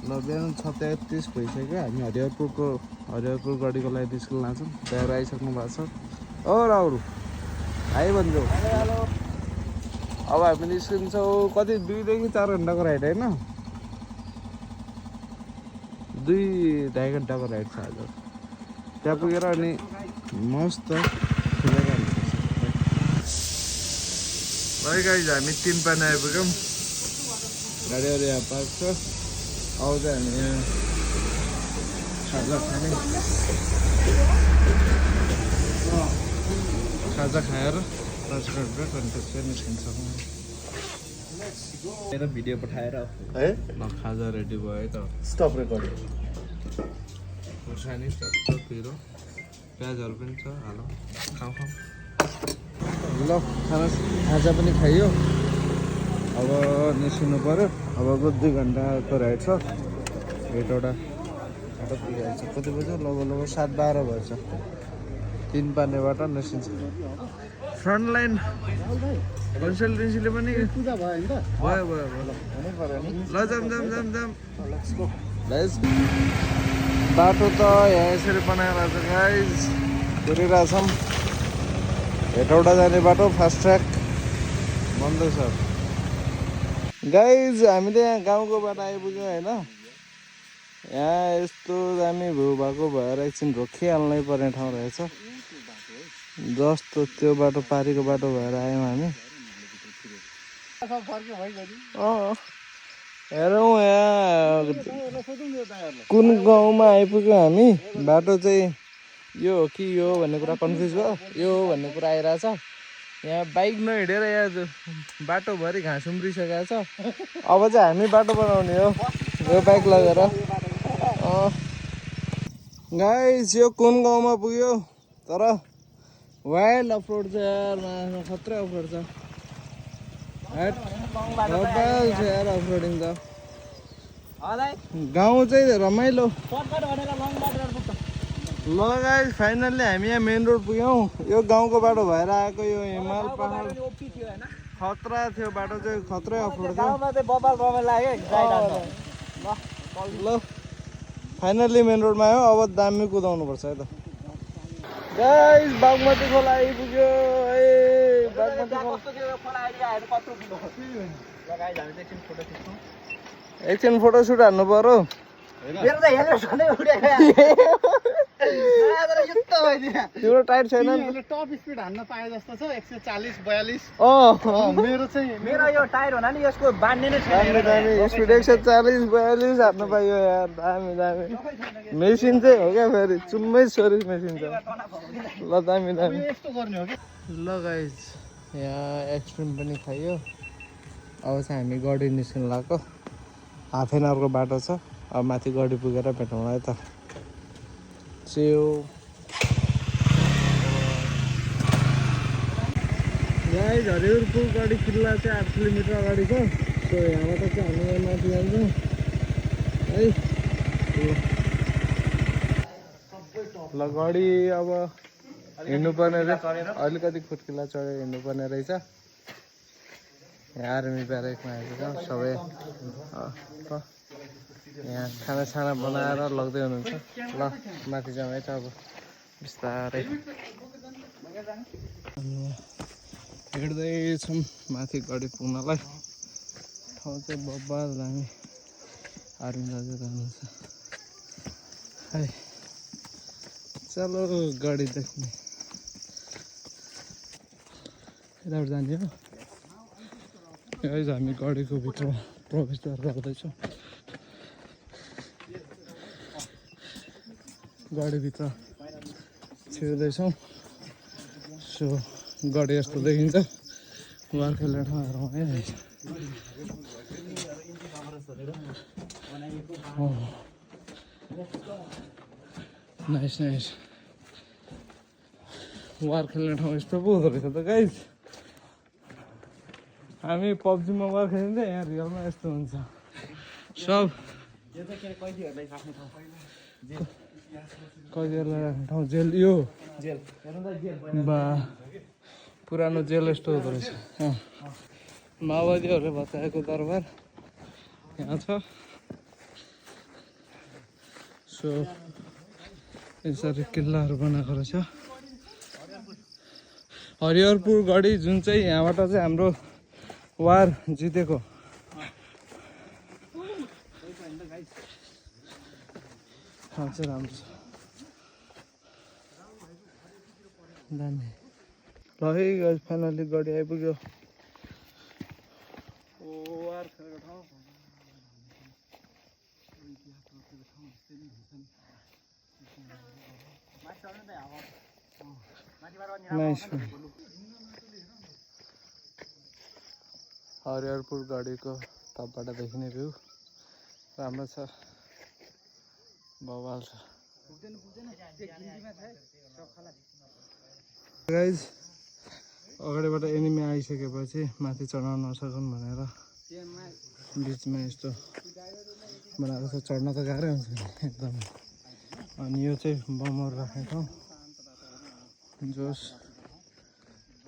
ल बिहान 6:33 भइसक्यो। हामी हरिहरपुर गढीको लागि निस्कन लाग्छौँ। ड्राइभर आइसक्नु भएको छ। ओ राहुल आइ भन्छु। अब हामी निस्किन्छौँ। कति 2 देखि 4 घन्टाको राइड होइन, 2-2.5 घन्टाको राइड छ आज। त्यहाँ पुगेर अनि मस्त खेलेर हाल्नुपर्छ। है गाइज हामी 3 पानी आइपुग्यौँ। गाडीहरू यहाँ पार्क छ। अब चाहिँ हामी यहाँ खाजा खाएर 5 मिनट अनि त्यसपछि निस्किन्छौँ। मेरो भिडियो पठाएर है ल खाजा रेडी भयो है त। Stop recording. खुर्सानी टक्क पिरो प्याजहरू पनि छ, हालो खाऊ। ल खाजा पनि खाइयो। अब निस्किनु पऱ्यो। अबको 2 घन्टाको राइड छ। हेटवटा बाटो पुगिहाल्छ। कति बज्यो? लगभग 7:12 भएछ। 3 पानेबाट निस्किन्छ। फ्रन्ट लाइन कन्सल्टेन्सीले पनि पूजा भयो नि त? भयो हुनै पऱ्यो नि। ल जाम बाटो त यहाँ यसरी बनाएर छ गाइज। कुरिरहेछौँ। हेटौडा जाने बाटो फास्ट ट्र्याक बन्दैछ गाइज। हामीले यहाँ गाउँको बाटो आइपुग्यो होइन। यहाँ यस्तो दामी भ्यू भएको भएर एकछिन रोकिहाल्नै पर्ने ठाउँ रहेछ। जस्तो त्यो बाटो पारीको बाटो भएर आयौँ हामी। हेरौँ यहाँ कुन गाउँमा आइपुग्यो हामी। बाटो चाहिँ यो हो कि यो भन्ने कुरा कन्फ्युज भयो। यो हो भन्ने कुरा आइरहेछ। यहाँ बाइक नहिँडेर यहाँ बाटोभरि घाँस उम्रिसकेको छ। अब चाहिँ हामी बाटो बनाउने हो यो बाइक लगेर। गाइस यो कुन गाउँमा पुग्यो तर वाइल्ड अफरोड छ यार। खत्रै अफरोड छ यार। अफरोडिङ त गाउँ चाहिँ रमाइलो। ल गाइस फाइनल्ली हामी यहाँ मेन रोड पुग्यौँ। यो गाउँको बाटो भएर आएको। यो हिमाल पहाड खतरा थियो। बाटो चाहिँ खत्रै अफरोड थियो। ल फाइनल्ली मेन रोडमा आयो। अब दामी कुदाउनु पर्छ है त गाइस। बागमती खोला आइपुग्यो। एकछिन फोटोसुट हान्नु पर्यो। तिम्रो टाइट छैन। टप स्पिड हान्न पाए जस्तो छ 140-42। मेरो यो टायर होला नि यसको बान्ने नै छैन। स्पिड 140-42 हान्न पाइयो यार। दामी मेसिन चाहिँ हो क्या फेरि चुम्मै सोरी मेसिन छ। ल दामी यस्तो गर्ने हो कि। ल गाइज यहाँ आइसक्रिम पनि खाइयो। अब चाहिँ हामी गढी निस्किनु लाग्यो। हाफ एन आवरको बाटो छ। अब माथि गढी पुगेर भेटौँला है त। सेउ गाइज हरिहरपुर गढी किल्ला चाहिँ 8 किलोमिटर अगाडि छ। सो यहाँबाट चाहिँ हामी यहाँ माथि जान्छौँ है। ल गढी अब हिँड्नुपर्ने रहेछ। अलिकति खुट्किला चढेर हिँड्नुपर्ने रहेछ। यहाँ आर्मी ब्यारेकमा आइपुग्यौँ सबै। यहाँ खानासाना बनाएर लग्दै हुनुहुन्छ। ल माथि जाउँ है त अब बिस्तारै। हिँड्दैछौँ माथि गढी पुग्नलाई। ठाउँ चाहिँ बब्बाल दामी। आर्मी दाजुहरू हुनुहुन्छ है। चलो गढी देख्ने यताबाट जाने हो। हामी गढीको भित्र प्रवेशद्वार गर्दैछौँ। गढीभित्र छिर्दैछौँ। सो गढी यस्तो देखिन्छ। वार खेल्ने ठाउँहरू है। नाइस वार खेल्ने ठाउँ यस्तो पो हुँदो रहेछ त गाइज। हामी पब्जीमा वार खेलिन्छ, यहाँ रियलमा यस्तो हुन्छ सब। कैदीहरूलाई राख्ने ठाउँ जेल। यो बा पुरानो जेल यस्तो हुँदो रहेछ। माओवादीहरूले बचाएको दरबार यहाँ छ। सो यसरी किल्लाहरू बनाएको रहेछ। हरिहरपुर गढी जुन चाहिँ यहाँबाट चाहिँ हाम्रो वार जितेको। चाहिँ राम्रो छ दामी। ल है गाइस फाइनली गढी आइपुग्यो। नाइस। हरिहरपुर गढीको तपबाट देखिने भ्यू राम्रो छ, बवाल छ। गाइज अगाडिबाट एनिमी आइसकेपछि माथि चढ्न नसकुन् भनेर बिचमा यस्तो बनाएको छ। चढ्न त गाह्रै हुन्छ एकदमै। अनि यो चाहिँ बमहरू राख्ने ठाउँ। जोस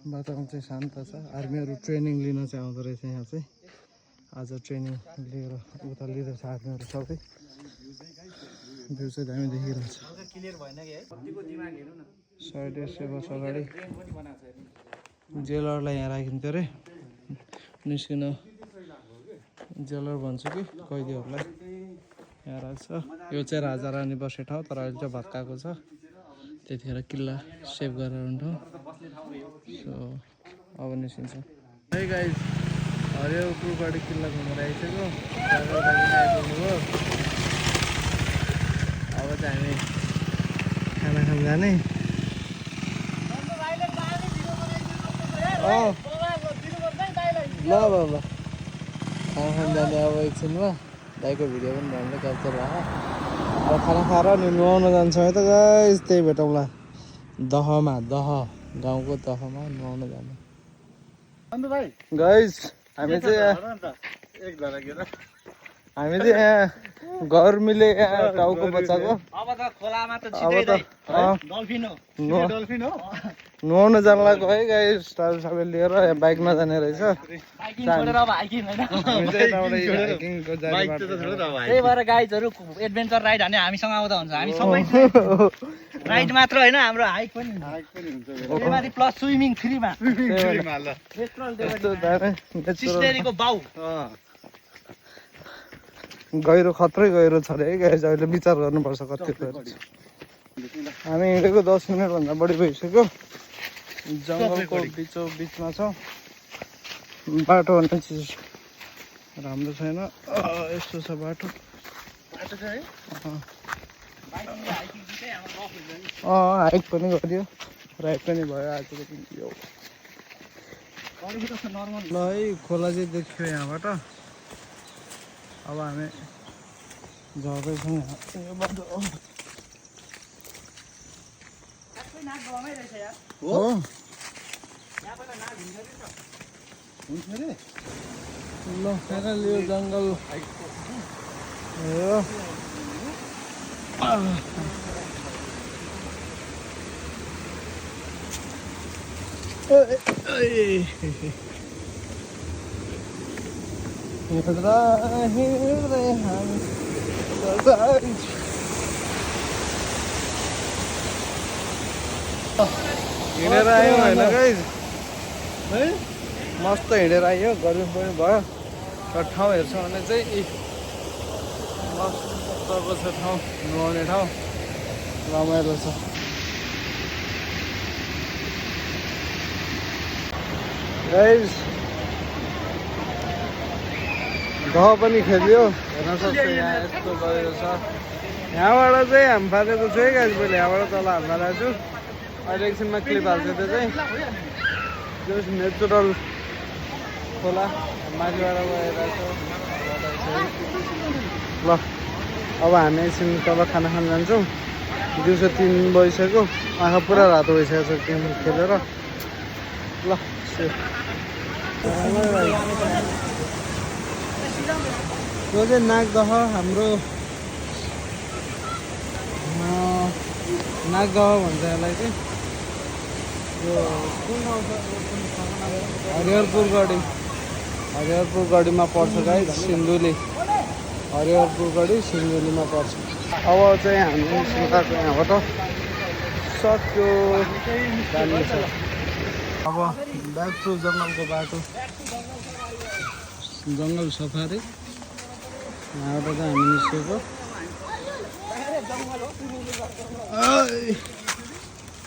वातावरण चाहिँ शान्त छ। आर्मीहरू ट्रेनिङ लिन चाहिँ आउँदो रहेछ यहाँ चाहिँ। आज ट्रेनिङ लिएर उता लिँदैछ आर्मीहरू सबै। भ्यू चाहिँ दामी देखिरहेछ। 150 वर्ष अगाडि जेलरलाई यहाँ राखिन्थ्यो अरे। निस्किन जेलर भन्छु कि कैदीहरूलाई यहाँ राख्छ। यो चाहिँ राजा रानी बस्ने ठाउँ, तर अहिले चाहिँ भत्काएको छ। त्यतिखेर किल्ला सेभ गरेर हुन्थ्यो। सो अब निस्किन्छ है गाइज। हरिहरपुर गढी किल्ला घुमेर आइसक्यो। आइपुग्नुभयो। अब चाहिँ हामी खाना खान जाने। ल ल ल खाना खान जाने अब एकछिनमा। दाइको भिडियो पनि राम्रो क्याप्चर भयो। अब खाना खाएर नि नुहाउन जान्छौँ है त गाइस। त्यही भेटौँला दहमा, दह गाउँको दहमा नुहाउन जाने गाइस। हामी चाहिँ यहाँ गर्मीले यहाँ टाउको बचाएको। अब त खोलामा त नुहाउन जान लाग्यो है गाइस। टावेल सावेल लिएर बाइकमा जाने रहेछ। त्यही भएर गाइजहरू एडभेन्चर राइड हाने हामीसँग आउँदा हुन्छ। हामी सबै राइड मात्र होइन, हाम्रो हाइक पनि हुन्छ। प्लस स्विमिङ फ्रीमा। सिस्टेरीको बाउ गहिरो खत्रै गहिरो छ अरे है गाइस। अहिले विचार गर्नुपर्छ कति गहिरो छ। हामी हिँडेको 10 मिनटभन्दा बढी भइसक्यो। जङ्गलको बिचमा छौँ। बाटो भन्ने चिज राम्रो छैन। यस्तो छ बाटो। हाइक पनि गरियो, राइड पनि भयो आजको दिन। ल है खोला चाहिँ देखियो यहाँबाट। अब हामी झर्दैछौँ यो बाटो। हो ल फाइनल यो जङ्गल हो। हिँडेर आयो होइन गाइस है। मस्त हिँडेर आयो। गर्मी पनि भयो। तर ठाउँ हेर्छ भने चाहिँ मस्तको छ ठाउँ। नुहाउने ठाउँ रमाइलो छ। गाइस दह पनि खेल्यो। हेर्न सक्छ यहाँ यस्तो गरेको छ। यहाँबाट चाहिँ हाम फालेको छु है गाइस। मैले यहाँबाट तल हाम फालेको छु। अहिले एकछिनमा क्लिप हाल्छ। त्यो चाहिँ जस्ट नेचुरल खोला माथिबाट गइरहेको छ। ल अब हामी एकछिन तल खाना खान जान्छौँ। दिउँसो 3 बजिसक्यो। आँखा पुरा रातो भइसकेको छ गेम खेलेर। ल यो चाहिँ नागदह हाम्रो नागदह भन्छ यसलाई चाहिँ। यो कुन ठाउँ छ? हरिहरपुर गढी। हरिहरपुर गढीमा पर्छ गाइस। सिन्धुली हरिहरपुर गढी सिन्धुलीमा पर्छ। अब चाहिँ हामी निस्किँदाको यहाँबाट सक्यो जाने छ। अब ब्याक टु जङ्गलको बाटो, जङ्गल सफारी। यहाँबाट चाहिँ हामी निस्केको।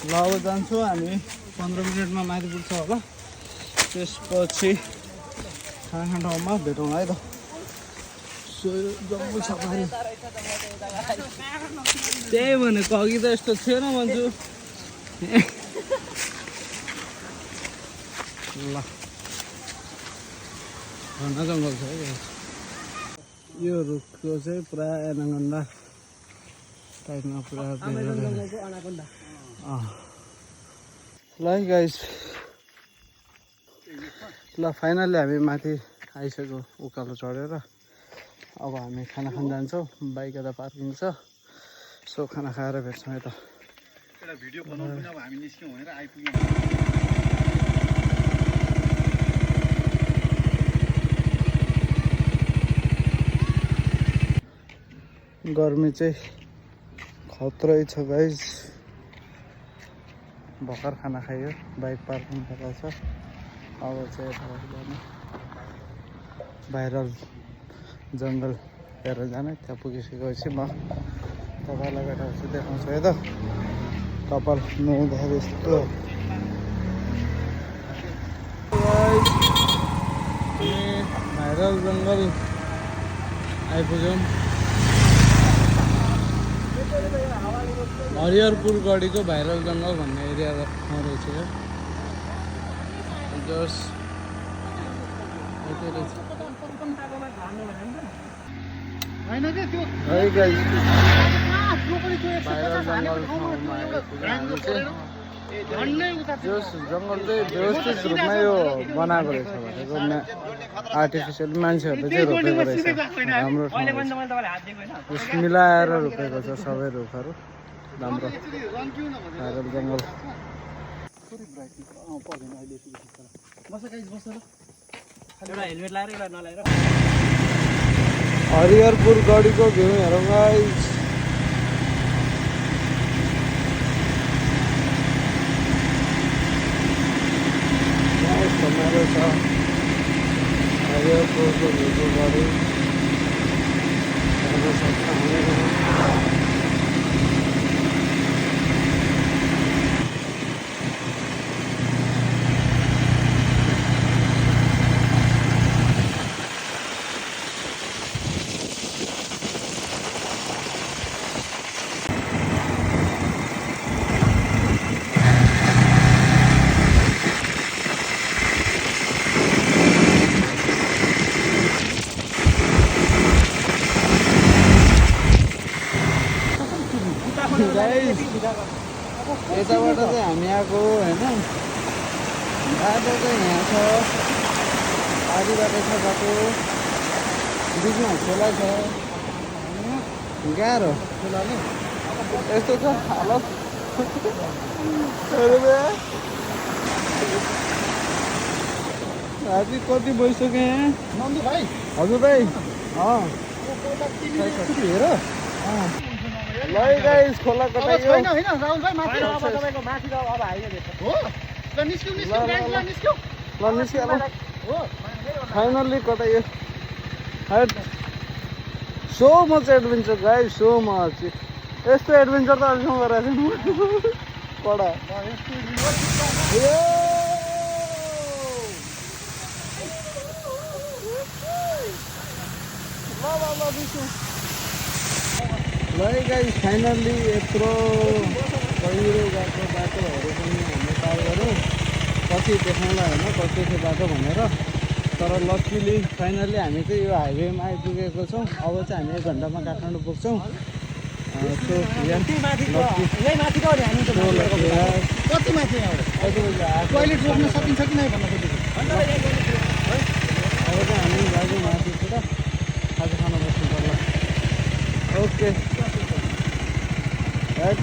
ल अब जान्छौँ हामी, 15 मिनटमा माथि पुग्छ होला। त्यसपछि खाना ठाउँमा भेटौँ है त। जङ्गल सफारी त्यही भनेको, अघि त यस्तो थिएन भन्छु। ल घना जङ्गल छ है। यो रुखको चाहिँ पुरा एनाकोन्डा टाइपमा पुरा ल गाइस। ल फाइनल्ली हामी माथि आइसक्यो उकालो चढेर। अब हामी खाना खान जान्छौँ। बाइक यता पार्किङ छ। सो खाना खाएर भेट्छौँ यता। एउटा भिडियो बनाउनु पनि अब हामी निस्क्यौँ भनेर आइपुग्यौँ। गर्मी चाहिँ खत्रै छ गाइस। भर्खर खाना खायो, बाइक पार्किङ कता छ। अब चाहिँ यता जाने भाइरल जङ्गल हेरेर जाने। त्यहाँ पुगिसकेपछि म तपाईँलाई भेटाउँछु, देखाउँछु है त। कपाल नुहाउँदाखेरि यस्तो भाइरल जङ्गल आइपुग्यौँ। हरिहरपुर गढीको भाइरल जङ्गल भन्ने एरिया रहेछ यो। जस जङ्गल चाहिँ व्यवस्थित रूपमा यो बनाएको रहेछ भनेको, आर्टिफिसियल मान्छेहरूले चाहिँ रोपेको रहेछ। राम्रो मिलाएर रोपेको छ सबै रुखहरू। राम्रो भाइरल जङ्गल। हरिहरपुर गढीको भ्यू हेरौँ गाइस। रमाइलो छ हरिहरपुरको भ्यूको गढी। यताबाट चाहिँ हामी आएको होइन, बाटो चाहिँ यहाँ छ। आधी बाटो छ बाटो, बिचमा खोला छ। गाह्रो यस्तो छ हालत। हाजी कति भइसक्यो यहाँ नन्दु भाइ? हजुर भाइ। हेर ल गाइस, खोला कटाइयो। छैन हैन राहुल भाइ, माथि अब तपाईको माथि त अब हाइवे भेट्छ हो। ल निस्क्यौ निस्क्यौ गाइस, ल निस्क्यौ। ल निस्क्यौ ल। हो फाइनल्ली कटाइयो। Had so much adventure guys, so much. यस्तो एडभेन्चर त अहिलेसम्म गरेको छैन कडा। ल गाइस, फाइनल्ली यत्रो पहिरो गएको बाटोहरू पनि हामीले पार गऱ्यौँ। पछि देखाउँला होइन कस्तो थियो बाटो भनेर। तर लक्किली फाइनल्ली हामी चाहिँ यो हाइवेमा आइपुगेको छौँ। अब चाहिँ हामी 1 घन्टामा काठमाडौँ पुग्छौँ। कति माथि टोइलेट रोक्न सकिन्छ कि नै भन्न खोजेको। अब चाहिँ हामी लाग्यौँ माथितिर खाजा खान बस्नु पर्ला। Okay right.